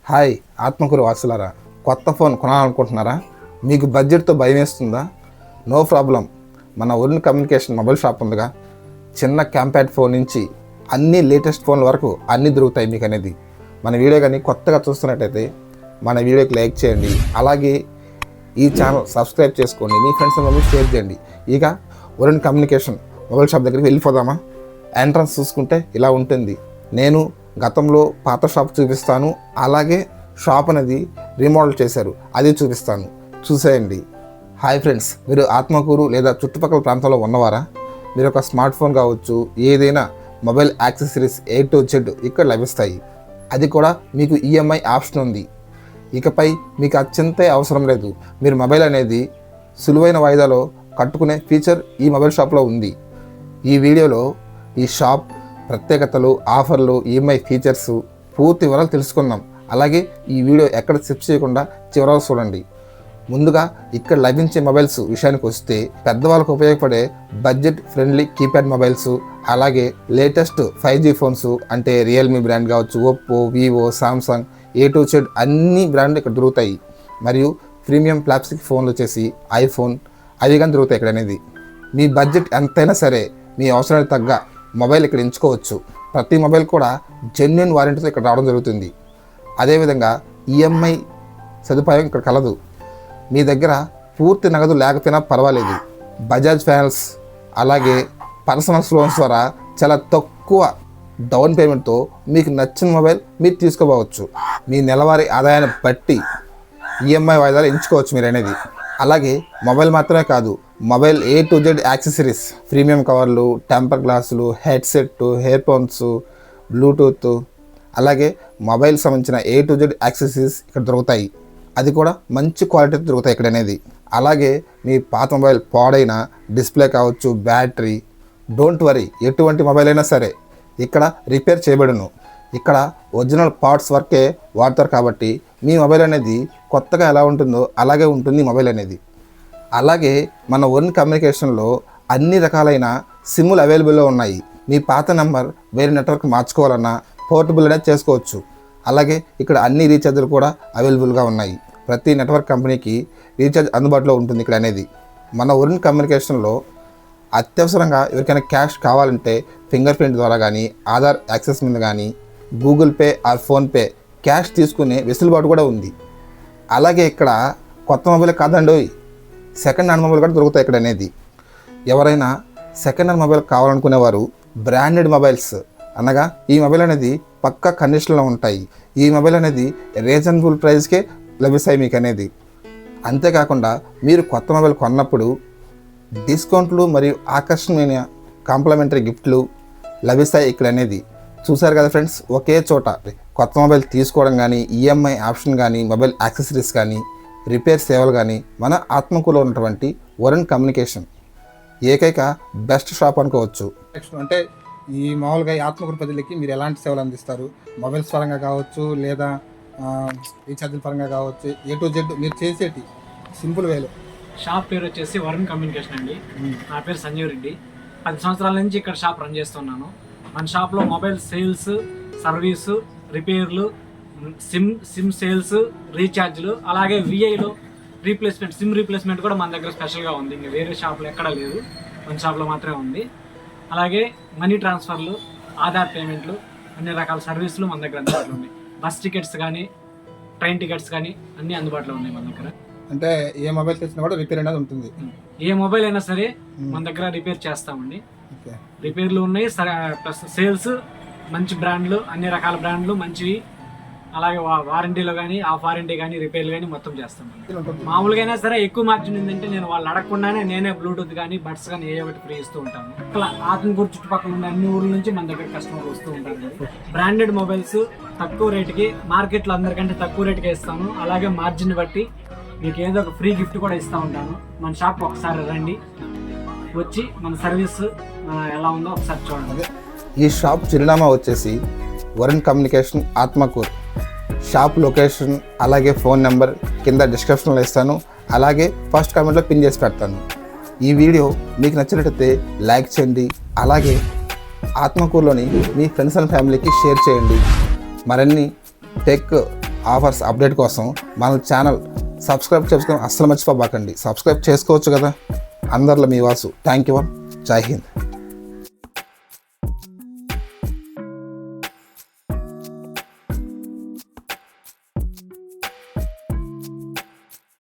Hi Atmakur వాసులారా, కొత్త phone కొనాలనుకుంటున్నారా? మీకు బడ్జెట్తో భయం వేస్తుందా? No problem. మన వరుణ్ కమ్యూనికేషన్ మొబైల్ షాప్ ఉందిగా. చిన్న క్యాంప్యాడ్ ఫోన్ నుంచి అన్ని లేటెస్ట్ ఫోన్ల వరకు అన్నీ దొరుకుతాయి మీకు అనేది. మన వీడియో కానీ కొత్తగా చూస్తున్నట్టయితే మన వీడియోకి లైక్ చేయండి, అలాగే ఈ ఛానల్ సబ్స్క్రైబ్ చేసుకోండి, మీ ఫ్రెండ్స్ అందరూ షేర్ చేయండి. ఇక వరుణ్ కమ్యూనికేషన్ మొబైల్ షాప్ దగ్గరికి వెళ్ళిపోదామా? ఎంట్రన్స్ చూసుకుంటే ఇలా ఉంటుంది. నేను గతంలో పాత షాప్ చూపిస్తాను, అలాగే షాప్ అనేది రీమోడల్ చేశారు, అది చూపిస్తాను, చూసేయండి. హాయ్ ఫ్రెండ్స్, మీరు ఆత్మకూరు లేదా చుట్టుపక్కల ప్రాంతంలో ఉన్నవారా? మీరు ఒక స్మార్ట్ ఫోన్ కావచ్చు, ఏదైనా mobile accessories A to Z ఇక్కడ లభిస్తాయి. అది కూడా మీకు ఈఎంఐ ఆప్షన్ ఉంది. ఇకపై మీకు అత్యంత అవసరం లేదు. మీరు మొబైల్ అనేది సులువైన వాయిదాలో కట్టుకునే ఫీచర్ ఈ మొబైల్ షాప్లో ఉంది. ఈ వీడియోలో ఈ షాప్ ప్రత్యేకతలు, ఆఫర్లు, ఈఎంఐ ఫీచర్స్ పూర్తి వివరాలు తెలుసుకుందాం. అలాగే ఈ వీడియో ఎక్కడ స్కిప్ చేయకుండా చివరగా చూడండి. ముందుగా ఇక్కడ లభించే మొబైల్స్ విషయానికి వస్తే, పెద్దవాళ్ళకు ఉపయోగపడే బడ్జెట్ ఫ్రెండ్లీ కీప్యాడ్ మొబైల్స్, అలాగే లేటెస్ట్ 5G ఫోన్స్ అంటే రియల్మీ బ్రాండ్ కావచ్చు, Oppo, Vivo, Samsung, A to Z అన్ని బ్రాండ్లు ఇక్కడ దొరుకుతాయి. మరియు ప్రీమియం ప్లాస్టిక్ ఫోన్లు వచ్చేసి ఐఫోన్ అవి కానీ దొరుకుతాయి ఇక్కడ అనేది. మీ బడ్జెట్ ఎంతైనా సరే మీ అవసరానికి తగ్గ మొబైల్ ఇక్కడ ఎంచుకోవచ్చు. ప్రతి మొబైల్ కూడా జెన్యున్ వారంటీతో ఇక్కడ రావడం జరుగుతుంది. అదేవిధంగా ఈఎంఐ సదుపాయం ఇక్కడ కలదు. మీ దగ్గర పూర్తి నగదు లేకపోయినా పర్వాలేదు. బజాజ్ ఫైనాన్స్ అలాగే పర్సనల్ లోన్స్ ద్వారా చాలా తక్కువ డౌన్ పేమెంట్తో మీకు నచ్చిన మొబైల్ మీరు తీసుకోవచ్చు. మీ నెలవారీ ఆదాయాన్ని బట్టి ఈఎంఐ వాయిదాలు ఎంచుకోవచ్చు మీరు అనేది. అలాగే మొబైల్ మాత్రమే కాదు, mobile A to Z accessories, premium కవర్లు, టెంపర్ గ్లాసులు, హెడ్సెట్, ఇయర్ ఫోన్స్, బ్లూటూత్, అలాగే మొబైల్ సంబంధించిన A to Z యాక్సెసరీస్ ఇక్కడ దొరుకుతాయి. అది కూడా మంచి క్వాలిటీతో దొరుకుతాయి ఇక్కడ అనేది. అలాగే మీ పాత మొబైల్ పాడైన డిస్ప్లే కావచ్చు, బ్యాటరీ, డోంట్ వరీ, ఎటువంటి మొబైల్ అయినా సరే ఇక్కడ రిపేర్ చేయబడును. ఇక్కడ ఒరిజినల్ పార్ట్స్ వర్కే వాడతారు కాబట్టి మీ మొబైల్ అనేది కొత్తగా ఎలా ఉంటుందో అలాగే ఉంటుంది మొబైల్ అనేది. అలాగే మన వరుణ్ కమ్యూనికేషన్లో అన్ని రకాలైన సిమ్ములు అవైలబుల్లో ఉన్నాయి. మీ పాత నెంబర్ వేరే నెట్వర్క్ మార్చుకోవాలన్నా పోర్టబుల్ అనేది చేసుకోవచ్చు. అలాగే ఇక్కడ అన్ని రీఛార్జ్లు కూడా అవైలబుల్గా ఉన్నాయి. ప్రతి నెట్వర్క్ కంపెనీకి రీఛార్జ్ అందుబాటులో ఉంటుంది ఇక్కడ అనేది. మన వరుణ్ కమ్యూనికేషన్లో అత్యవసరంగా ఎవరికైనా క్యాష్ కావాలంటే ఫింగర్ ప్రింట్ ద్వారా కానీ, ఆధార్ యాక్సెస్ మీద కానీ, Google pay are PhonePe cash తీసుకునే వెసులుబాటు కూడా ఉంది. అలాగే ఇక్కడ కొత్త మొబైల్ కాదండి, సెకండ్ హ్యాండ్ మొబైల్ కూడా దొరుకుతాయి ఇక్కడ అనేది. ఎవరైనా సెకండ్ హ్యాండ్ మొబైల్ కావాలనుకునేవారు బ్రాండెడ్ మొబైల్స్ అనగా ఈ మొబైల్ అనేది పక్కా కండిషన్లో ఉంటాయి. ఈ మొబైల్ అనేది రీజనబుల్ ప్రైస్కే లభిస్తాయి మీకు అనేది. అంతేకాకుండా మీరు కొత్త మొబైల్ కొన్నప్పుడు డిస్కౌంట్లు మరియు ఆకర్షణీయమైన కాంప్లిమెంటరీ గిఫ్ట్లు లభిస్తాయి ఇక్కడ అనేది. చూసారు కదా ఫ్రెండ్స్, ఒకే చోట కొత్త మొబైల్ తీసుకోవడం కానీ, ఈఎంఐ ఆప్షన్ కానీ, మొబైల్ యాక్సెసరీస్ కానీ, రిపేర్ సేవలు కానీ మన ఆత్మకూరులో ఉన్నటువంటి వరుణ్ కమ్యూనికేషన్ ఏకైక బెస్ట్ షాప్ అనుకోవచ్చు. నెక్స్ట్ అంటే ఈ మామూలుగా ఈ ఆత్మకూరు ప్రజలకి మీరు ఎలాంటి సేవలు అందిస్తారు? మొబైల్స్ పరంగా కావచ్చు, లేదా రీఛార్జ్ల పరంగా కావచ్చు, A to Z మీరు చేసేటి సింపుల్ వేలో. షాప్ పేరు వచ్చేసి వరుణ్ కమ్యూనికేషన్ అండి. నా పేరు సంజీవ్ రెడ్డి. 10 సంవత్సరాల నుంచి ఇక్కడ షాప్ రన్ చేస్తున్నాను. మన షాప్లో మొబైల్ సేల్స్, సర్వీసు, రిపేర్లు, సిమ్ సేల్స్, రీఛార్జ్లు, అలాగే విఐలో రీప్లేస్మెంట్, సిమ్ రీప్లేస్మెంట్ కూడా మన దగ్గర స్పెషల్గా ఉంది. ఇంకా వేరే షాప్లో ఎక్కడా లేదు, మన షాప్లో మాత్రమే ఉంది. అలాగే మనీ ట్రాన్స్ఫర్లు, ఆధార్ పేమెంట్లు, అన్ని రకాల సర్వీసులు మన దగ్గర అందుబాటులో ఉన్నాయి. బస్ టికెట్స్ కానీ, ట్రైన్ టికెట్స్ కానీ అన్నీ అందుబాటులో ఉన్నాయి మన దగ్గర. అంటే ఏ మొబైల్ తెచ్చినా కూడా రిపేర్ అనేది ఉంటుంది. ఏ మొబైల్ అయినా సరే మన దగ్గర రిపేర్ చేస్తామండి. రిపేర్లు ఉన్నాయి, ప్లస్ సేల్స్, మంచి బ్రాండ్లు, అన్ని రకాల బ్రాండ్లు మంచివి. అలాగే వారంటీలో కానీ, ఆఫ్ వారంటీ కానీ, రిపేర్లు కానీ మొత్తం చేస్తాం. మామూలుగా అయినా సరే ఎక్కువ మార్జిన్ ఉందంటే నేను వాళ్ళు అడగకుండానే నేనే బ్లూటూత్ కానీ, బడ్స్ కానీ ఏ ఒకటి ఫ్రీ ఇస్తూ ఉంటాను. అట్లా ఆత్మకూరు చుట్టుపక్కల ఉన్న అన్ని ఊర్ల నుంచి మన దగ్గర కస్టమర్లు వస్తూ ఉంటారు. బ్రాండెడ్ మొబైల్స్ తక్కువ రేటుకి, మార్కెట్లో అందరికంటే తక్కువ రేటుకి ఇస్తాను. అలాగే మార్జిన్ బట్టి మీకు ఏదో ఒక ఫ్రీ గిఫ్ట్ కూడా ఇస్తూ ఉంటాను. మన షాప్ ఒకసారి రండి, వచ్చి మన సర్వీస్ ఎలా ఉందో ఒకసారి చూడండి. ఈ షాప్ చిరునామా వచ్చేసి Varun communication Atmakur. Shop location అలాగే ఫోన్ నెంబర్ కింద డిస్క్రిప్షన్లో ఇస్తాను, అలాగే ఫస్ట్ కామెంట్లో పిన్ చేసి పెడతాను. ఈ వీడియో మీకు నచ్చినట్లయితే లైక్ చేయండి, అలాగే ఆత్మకూరులోని మీ ఫ్రెండ్స్ అండ్ ఫ్యామిలీకి షేర్ చేయండి. మరిన్ని టెక్ ఆఫర్స్ అప్డేట్ కోసం మన ఛానల్ సబ్స్క్రైబ్ చేసుకొని అస్సలు మర్చిపోబాకండి. సబ్స్క్రైబ్ చేసుకోవచ్చు కదా. అందరిలో మీ వాసు. Thank you. జై హింద్.